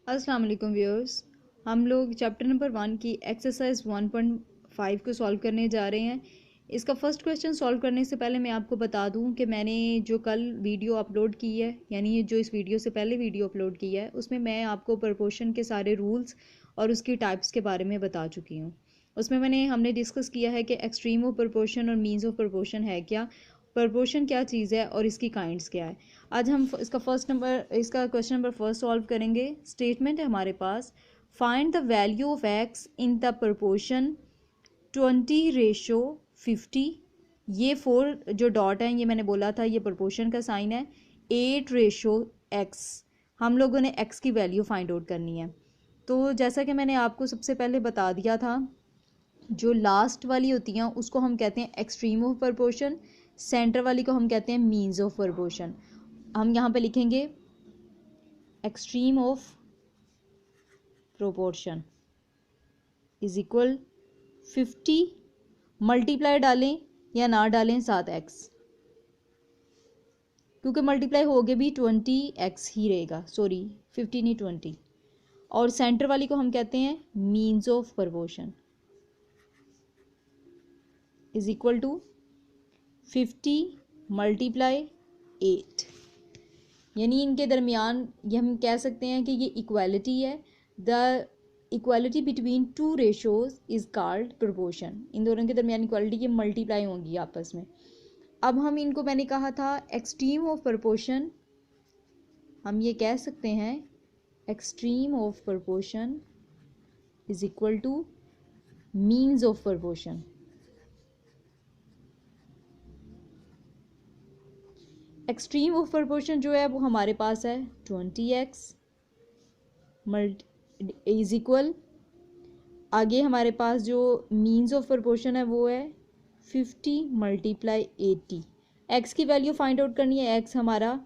अस्सलाम वालेकुम व्यूअर्स। हम लोग चैप्टर नंबर 1 की एक्सरसाइज 1.5 को सॉल्व करने जा रहे हैं। इसका फर्स्ट क्वेश्चन सॉल्व करने से पहले मैं आपको बता दूं कि मैंने जो कल वीडियो अपलोड की है, यानी जो इस वीडियो से पहले वीडियो अपलोड की है, उसमें मैं आपको प्रपोर्शन के सारे रूल्स और उसकी टाइप्स के बारे में बता चुकी हूँ। उसमें हमने डिस्कस किया है कि एक्सट्रीम ऑफ प्रपोर्शन और मीन्स ऑफ प्रपोर्शन है क्या, प्रपोर्शन क्या चीज़ है और इसकी काइंड्स क्या है। आज हम इसका क्वेश्चन नंबर फर्स्ट सॉल्व करेंगे। स्टेटमेंट है हमारे पास, find the value of X in the proportion 20:50। ये 4 जो डॉट हैं, ये मैंने बोला था ये प्रपोर्शन का साइन है। 8:x हम लोगों ने x की वैल्यू फाइंड आउट करनी है। तो जैसा कि मैंने आपको सबसे पहले बता दिया था, जो लास्ट वाली होती हैं उसको हम कहते हैं एक्सट्रीम ऑफ प्रपोर्शन, सेंटर वाली को हम कहते हैं मीन्स ऑफ प्रपोर्शन। हम यहाँ पे लिखेंगे extreme of proportion is equal 50, multiply डालें या ना डालें साथ x, क्योंकि मल्टीप्लाई हो गए भी 20x ही रहेगा, सॉरी 50 नहीं 20। और सेंटर वाली को हम कहते हैं means of proportion is equal to 50 multiply 8, यानी इनके दरमियान ये हम कह सकते हैं कि ये इक्वालिटी है। The equality between two ratios is called proportion. इन दोनों के दरमियान इक्वालिटी ये मल्टीप्लाई होंगी आपस में। अब हम इनको, मैंने कहा था एक्सट्रीम ऑफ प्रोपोर्शन, हम ये कह सकते हैं extreme of proportion is equal two means of proportion. Extreme of proportion जो है वो हमारे पास है 20x इज इक्वल, आगे हमारे पास जो मीन्स ऑफ प्रोपोर्शन है वो है 50 मल्टीप्लाई 80। x की वैल्यू फाइंड आउट करनी है। x हमारा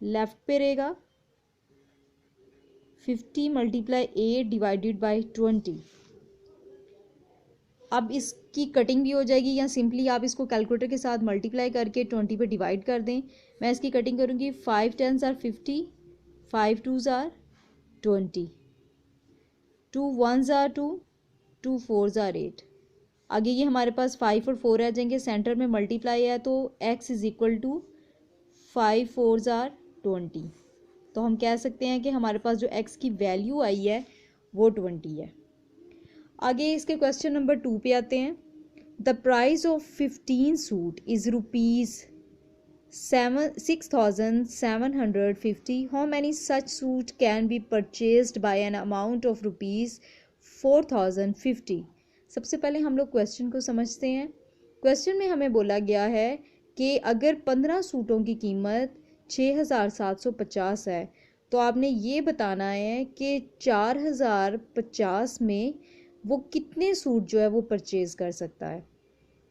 लेफ्ट पे रहेगा, 50 मल्टीप्लाई 8 डिवाइडेड बाई 20। अब इसकी कटिंग भी हो जाएगी, या सिंपली आप इसको कैलकुलेटर के साथ मल्टीप्लाई करके 20 पे डिवाइड कर दें। मैं इसकी कटिंग करूँगी। 5 10s are 50, 5 2s are 20, 2 1s are 2, 2 4s are 8। आगे ये हमारे पास 5 और 4 आ जाएंगे, सेंटर में मल्टीप्लाई है तो x is equal to 5 4s are 20। तो हम कह सकते हैं कि हमारे पास जो x की वैल्यू आई है वो 20 है। आगे इसके क्वेश्चन नंबर 2 पे आते हैं। The price of 15 suit is ₹6,750। How many such suit can be purchased bye an amount of ₹4,050। सबसे पहले हम लोग क्वेश्चन को समझते हैं। क्वेश्चन में हमें बोला गया है कि अगर 15 सूटों की कीमत 6,750 है तो आपने ये बताना है कि 4,050 में वो कितने सूट जो है वो परचेज़ कर सकता है।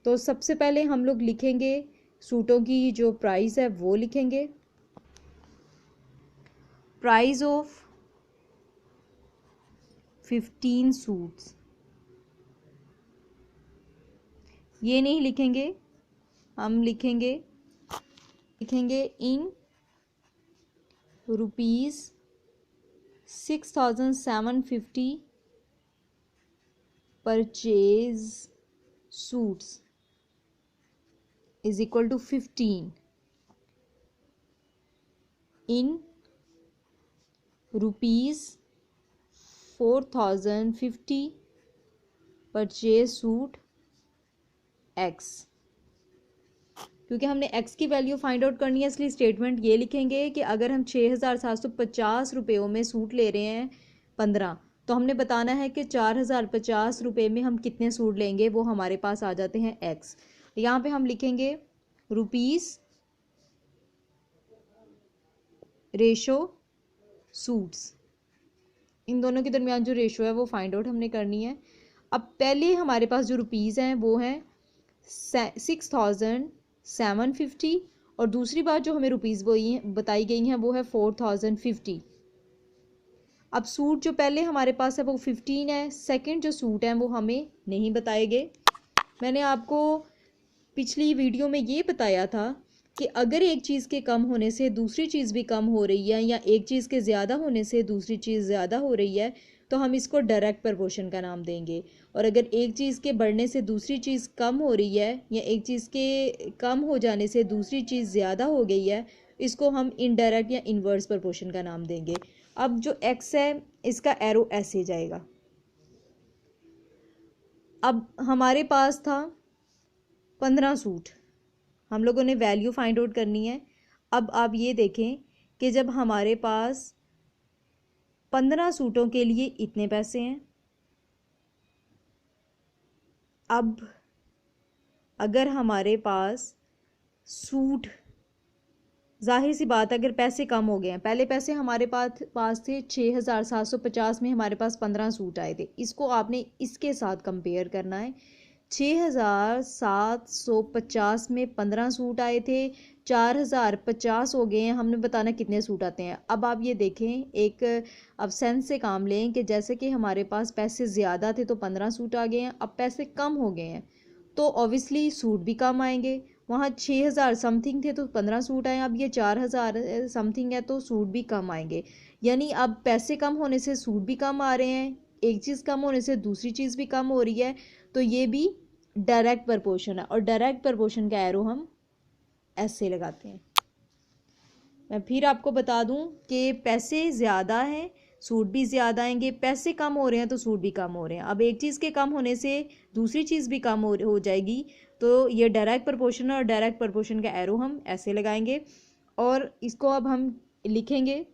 तो सबसे पहले हम लोग लिखेंगे सूटों की जो प्राइस है वो लिखेंगे। प्राइस ऑफ 15 सूट्स, ये नहीं लिखेंगे, हम लिखेंगे in ₹6,750 purchase suits is equal to 15 in ₹4,050 purchase suit x। क्योंकि हमने x की वैल्यू फाइंड आउट करनी है, इसलिए स्टेटमेंट ये लिखेंगे कि अगर हम 6,750 रुपयों में सूट ले रहे हैं 15, तो हमने बताना है कि 4,050 रुपये में हम कितने सूट लेंगे, वो हमारे पास आ जाते हैं x। यहाँ पे हम लिखेंगे रुपीज़ रेशो सूट्स, इन दोनों के दरमियान जो रेशो है वो फाइंड आउट हमने करनी है। अब पहले हमारे पास जो रुपीज़ हैं वो हैं 6,750, और दूसरी बात जो हमें रुपीज़ बताई गई हैं वो है 4,050। अब सूट जो पहले हमारे पास है वो 15 है, सेकंड जो सूट हैं वो हमें नहीं बताए गए। मैंने आपको पिछली वीडियो में ये बताया था कि अगर एक चीज़ के कम होने से दूसरी चीज़ भी कम हो रही है या एक चीज़ के ज़्यादा होने से दूसरी चीज़ ज़्यादा हो रही है तो हम इसको डायरेक्ट प्रपोर्शन का नाम देंगे। और अगर एक चीज़ के बढ़ने से दूसरी चीज़ कम हो रही है या एक चीज़ के कम हो जाने से दूसरी चीज़ ज़्यादा हो गई है, इसको हम इनडायरेक्ट या इन्वर्स प्रपोर्शन का नाम देंगे। अब जो x है इसका एरो ऐसे जाएगा। अब हमारे पास था 15 सूट, हम लोगों ने वैल्यू फाइंड आउट करनी है। अब आप ये देखें कि जब हमारे पास 15 सूटों के लिए इतने पैसे हैं, अब अगर हमारे पास सूट, जाहिर सी बात है अगर पैसे कम हो गए हैं, पहले पैसे हमारे पास थे 6,750 में हमारे पास 15 सूट आए थे, इसको आपने इसके साथ कंपेयर करना है। 6,750 में 15 सूट आए थे, 4,050 हो गए हैं, हमने बताना कितने सूट आते हैं। अब आप ये देखें, एक अब सेंस से काम लें कि जैसे कि हमारे पास पैसे ज़्यादा थे तो 15 सूट आ गए हैं, अब पैसे कम हो गए हैं तो ऑब्वियसली सूट भी कम आएंगे। वहाँ 6,000 समथिंग थे तो 15 सूट आए, अब ये 4,000 समथिंग है तो सूट भी कम आएंगे। यानी अब पैसे कम होने से सूट भी कम आ रहे हैं, एक चीज़ कम होने से दूसरी चीज़ भी कम हो रही है, तो ये भी डायरेक्ट प्रपोर्शन है। और डायरेक्ट प्रपोर्शन का एरो हम ऐसे लगाते हैं। मैं फिर आपको बता दूं कि पैसे ज़्यादा हैं सूट भी ज़्यादा आएंगे, पैसे कम हो रहे हैं तो सूट भी कम हो रहे हैं। अब एक चीज़ के कम होने से दूसरी चीज़ भी कम हो जाएगी, तो ये डायरेक्ट प्रपोर्शन है। और डायरेक्ट प्रपोर्शन का एरो हम ऐसे लगाएंगे और इसको अब हम लिखेंगे,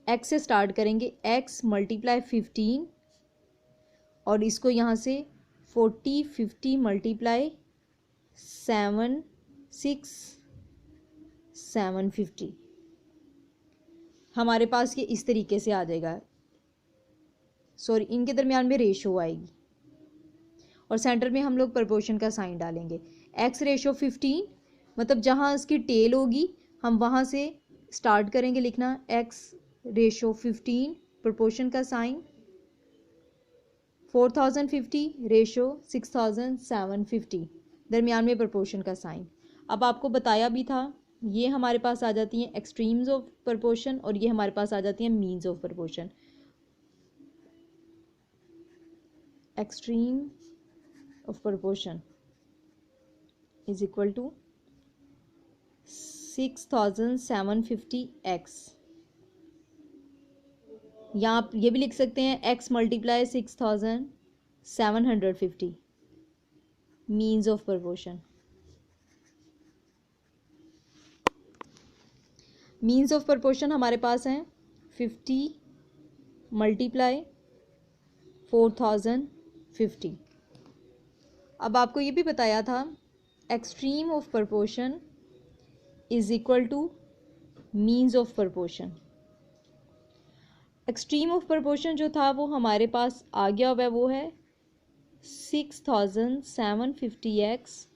x से स्टार्ट करेंगे, x मल्टीप्लाई 15 और इसको यहाँ से 40 50 मल्टीप्लाई 7 6 750, हमारे पास ये इस तरीके से आ जाएगा। सॉरी, इनके दरमियान में रेशो आएगी और सेंटर में हम लोग प्रपोर्शन का साइन डालेंगे। x रेशो 15, मतलब जहाँ इसकी टेल होगी हम वहाँ से स्टार्ट करेंगे लिखना, x रेशो 15 प्रपोर्शन का साइन, 4050 रेशो 6750, दरमियान में प्रपोर्शन का साइन। अब आपको बताया भी था, ये हमारे पास आ जाती हैं एक्सट्रीम्स ऑफ प्रपोर्शन और ये हमारे पास आ जाती हैं means of proportion. Extreme of proportion is equal to 6750x, या आप ये भी लिख सकते हैं x multiply 6750, means of proportion. Means of proportion हमारे पास हैं 50 मल्टीप्लाई 4050। अब आपको ये भी बताया था extreme of proportion is equal two means of proportion. Extreme of proportion जो था वो हमारे पास आ गया हुआ है, वो है 6750x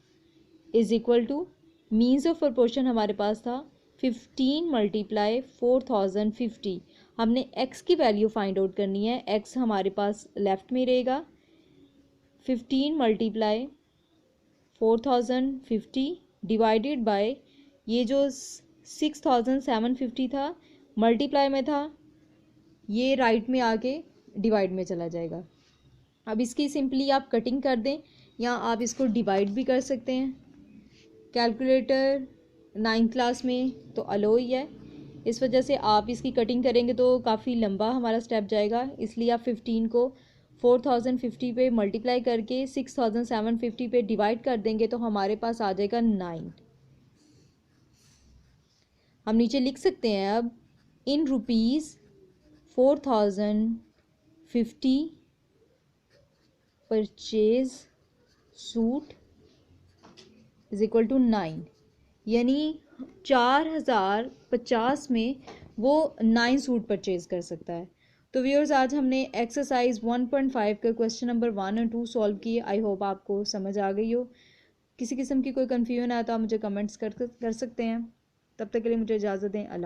is equal two means of proportion हमारे पास था 15 मल्टीप्लाई 4050। हमने x की वैल्यू फाइंड आउट करनी है, x हमारे पास लेफ्ट में रहेगा, 15 मल्टीप्लाई 4050 डिवाइडेड बाय ये जो 6750 था मल्टीप्लाई में था, ये राइट में आके डिवाइड में चला जाएगा। अब इसकी सिंपली आप कटिंग कर दें या आप इसको डिवाइड भी कर सकते हैं। कैलकुलेटर 9th क्लास में तो अलो ही है, इस वजह से आप इसकी कटिंग करेंगे तो काफ़ी लंबा हमारा स्टेप जाएगा, इसलिए आप 15 को 4050 पे मल्टीप्लाई करके 6750 पे डिवाइड कर देंगे तो हमारे पास आ जाएगा 9। हम नीचे लिख सकते हैं अब in rupees 4050 purchase suit is equal to 9, यानी 4050 में वो 9 सूट परचेज कर सकता है। तो व्यूअर्स, आज हमने एक्सरसाइज 1.5 का क्वेश्चन नंबर 1 और 2 सॉल्व किए। आई होप आपको समझ आ गई हो। किसी किस्म की कोई कन्फ्यूजन आया तो आप मुझे कमेंट्स कर सकते हैं। तब तक के लिए मुझे इजाज़त दें। अल्लाह।